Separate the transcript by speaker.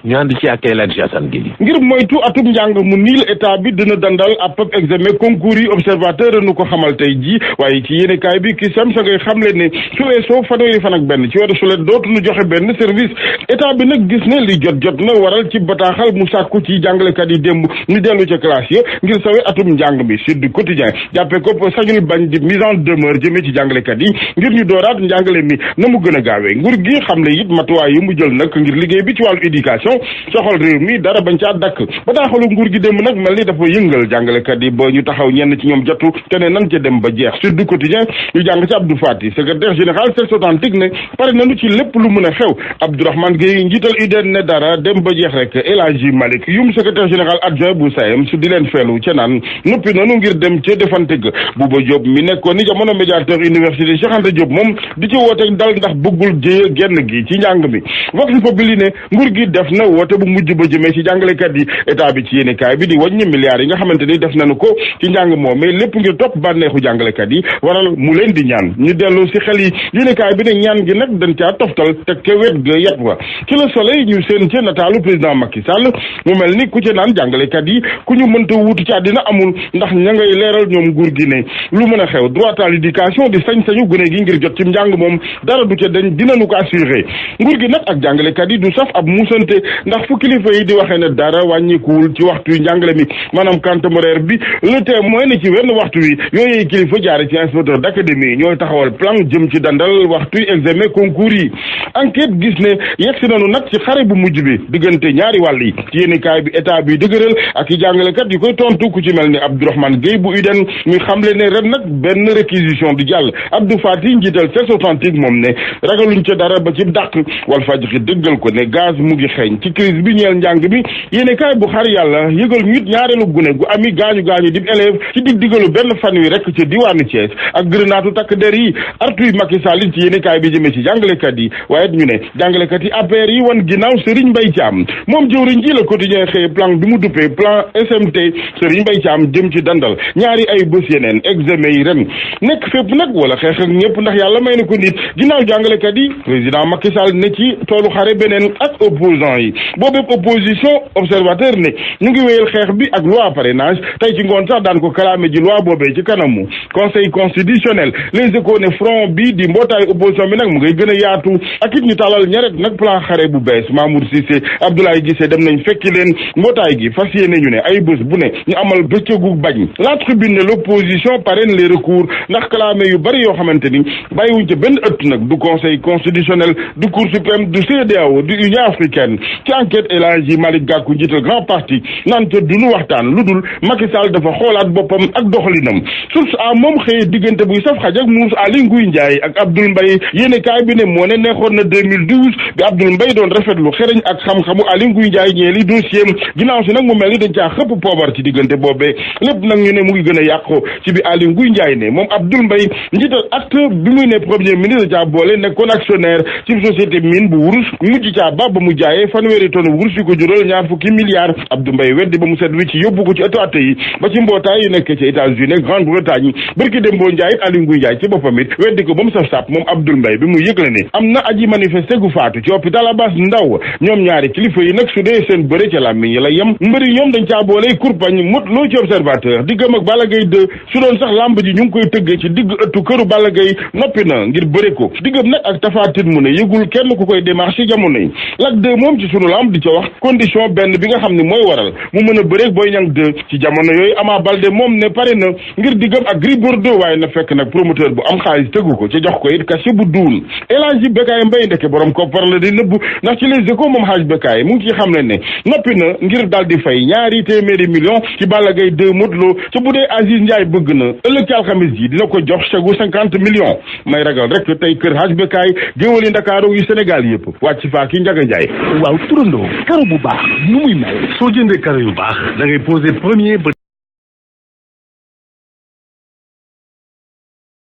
Speaker 1: ñu ànd ci ak El Hadji Assane Gueye.
Speaker 2: ngir moytu atum njàng mu niil état bi dina dandal ab examen concours yi observateur nu ko xamal tey jii waaye ci yéenekaay bi ki sam sa ngay xamle ne su weesoo fanweeri fan ak benn ci weeru sulet dootuñu joxe benn service état bi nag gis ne li jot na waral ci bataaxal mu sàkku ci jàngalekat yi démb ñu dellu ca classe ya ngir sawe atum njàng mi Sud Quotidien jàppe ko sañul bañ di mise en demeure jëmee ci jàngalekat yi ngir ñu dooraat njàngale mi na mu gën a gaawee nguur gi xamle it matuwaay yi mu jël nag ngir liggéey bi ci wàllu éducation soxal réew mi dara bañ caa dakk bataaxalu nguur gi démb nag mel ni dafa yëngal jàngalekat yi ba ñu taxaw ñenn ci ñoom jotu te ne nan ca dem ba jeex Sud Quotidien ñu jàng ci Abdou Fati secrétaire général Sexe Authentique ne pare nañu ci lépp lu mën a xew Abdourahmane Gueye njiital UDEN ne dara dem ba jeex rek El Hadji Malick Youm secrétaire général adjoint bu SAEM su di leen feelu ca naan noppi nanu ngir dem ca defante ga Bouba Diop mi nekkoon ni jamono médiateur université Cheikh Anta Diop moom di ci woote dal ndax bëggul jéye genn gi ci njàng mi Vox Populi ne nguur gi def na woote bu mujj ba jëmee ci jàngalekat yi état bi ci yéenekaay bi di wàññi milliards yi nga xamante ni def nañu ko ci njàng moom mais lépp ngir topp bànneexu jàngalekat yi waral mu leen di ñaan ñu dellu ci xel yi yéenekaay bi ne ñaan gi nag dañ caa toftal te ke wet ga yet wa ci Le Soleil ñu seen ci nataalu président Macky Sall mu mel ni ku ci naan jàngalekat yi ku ñu mënta wuutu ci àddina amul ndax ña ngay leeral ñoom nguur gi ne lu mën a xew droit à l'éducation di sañ-sañu gune gi ngir jot ci njàng moom dara du ca dañ dinañu ko assuré nguur gi nag ak jàngalekat yi du saf ab muusante ndax fu kilifa yi di waxee ne dara wàññikuwul ci waxtu yi njàngale mi maanaam quantum horaire bi le témoin ne ci wenn waxtu wi yooyu kilifa jaare ci inspecteur d'académie ñooy taxawal plan jëm ci dandal waxtu yi examen concours yi enquête gis ne yegsi nañu nag ci xare bu mujj bi diggante ñaari wàll yi ci yéenekaay bi état bi dëgëral ak i jàngalekat yi koy tontu ku ci mel ni Abdourahmane Gueye bu UDEN muy xamle ne ren nag benn réquisition du jàll Abdou Fati njiital Sexe Authentique moom ne ragaluñ ca dara ba ci dàq Walfadjri dëggal ko ne gaz mu ngi xeeñ ci crise bi ñeel njàng bi yéenekaay bu xar yàlla yëgal ñu it ñaareelu gune gu ami gaañu di élève ci diggalu benn fan wi rek ca diwaanu Thiès ak gërënaatu takk der yi artuy Macky Sall ci yéenekaay bi jëmee ci jàngalekat yi waaye ñu ne jàngalekat yi APR yi wan ginnaaw Serigne Mbaye Thiam moom jëwriñ ji la quotidien xëy plan bi mu duppee plan SMT Serigne Mbaye Thiam jëm ci dandal ñaari ay bés yeneen examen yi ren nekk fépp nag wala xeex ak ñëpp ndax yàlla may na ko nit ginnaaw jàngalekat yi président Macky Sall ne ci toolu xare beneen ak opposant yi boobépp opposition observateur ne ñu ngi wéyal xeex bi ak loi parrainage tey ci ngoon sax daan ko kalaame ji loi boobee ci kanamu conseil constitutionnel les échos ne front bi di mbootaayu opposition bi nag mu ngay gën a yaatu ak it ñu talal ñaret nag plan xare bu bees Mamour Cissé Abdoulaye Guissé dem nañ fekki leen mbootaay gi fas yéene ñu ne ay bés bu ne ñu amal bëccëgu bañ la tribune ne l'opposition parraine les recours ndax kalaame yu bari yoo xamante ni bàyyiwuñ ca benn ëtt nag du conseil constitutionnel du cour suprême du CEDEAO du Union africaine ci enquête El Hadji Malick Gakou njiital grand parti naan ca duñu waxtaan lu dul Macky Sall dafa xoolaat boppam ak doxalinam source a moom xëye diggante buy saf xaj ak muus Aly Ngouille Ndiaye ak Abdoul Mbaye yéene kaay bi ne moo ne neexoon na 2012 bi Abdoul Mbaye doon rafetlu xereñ ak xam-xamu Aly Ngouille Ndiaye ñeeli dossier ginnaaw si nag mu mel ni dañ caa xëpp poobar ci diggante boobee lépp nag ñu ne mu ngi gën a yàqu ci bi Aly Ngouille Ndiaye ne moom Abdoul Mbaye njiital acte bi muy ne premier ministre caa boole nekkoon actionnaire ci société mine bu wurus mujj caa ba mu jaayee fanweeri tonne wurus yu ko jural ñaar fukki milliards Abdou Mbaye weddi ba mu set wi ci yóbbu ko ci ëttu atte yi ba ci mbootaay yu nekk ci États-Unis Grande-Bretagne barki Dembo Ndiaye Aly Ngouille Ndiaye ci boppam it weddi ko ba mu saf sap moom Abdoul Mbaye bi mu yëgle ne am na aji manifesté gu faatu ci hôpital Abass Ndao ñoom ñaari kilifa yi nag su dee seen bëre ca làmmiñ yi la yem mbëri ñoom dañ caa boole kurpañ mut loo ci observateur diggam ak Balla Gaye 2 su doon sax lamb ji ñu ngi koy tëggee ci digg ëttu këru Balla Gaye noppi na ngir bëre ko diggam nag ak Tapha Tine mu ne yëgul kenn ku koy démarché jamono yi Lac 2 moom ci sunu lamb di ca wax condition benn bi nga xam ne mooy waral mu mën a bëreeg Boy Niang 2 ci jamono yooyu Ama Baldé moom ne pare na ngir diggam ak Gris Bordeaux waaye na fekk nag promoteur bu am xaalis tëggu ko ca jox ko it cachet bu duun El Hadji Bécaye Mbaye ndeke borom koppar la di nëbb ndax ci Les Échos moom Hadj Bécaye mu ngi ciy xam ne noppi na ngir daal di fay ñaari téeméeri million ci Balla Gaye 2 Modou Lo ca bu dee Aziz Ndiaye bëgg na ëllëg ci alxamis ji dina ko jox chegu 50 millions may ragal rek tey kër Hadj Bécaye géwëli Ndakaaru yu Sénégal yëpp wàcc faa ki Njaga Njaay
Speaker 3: waaw turandoo karo bu baax nu muy mel soo jëndee karo yu baax da ngay poser premier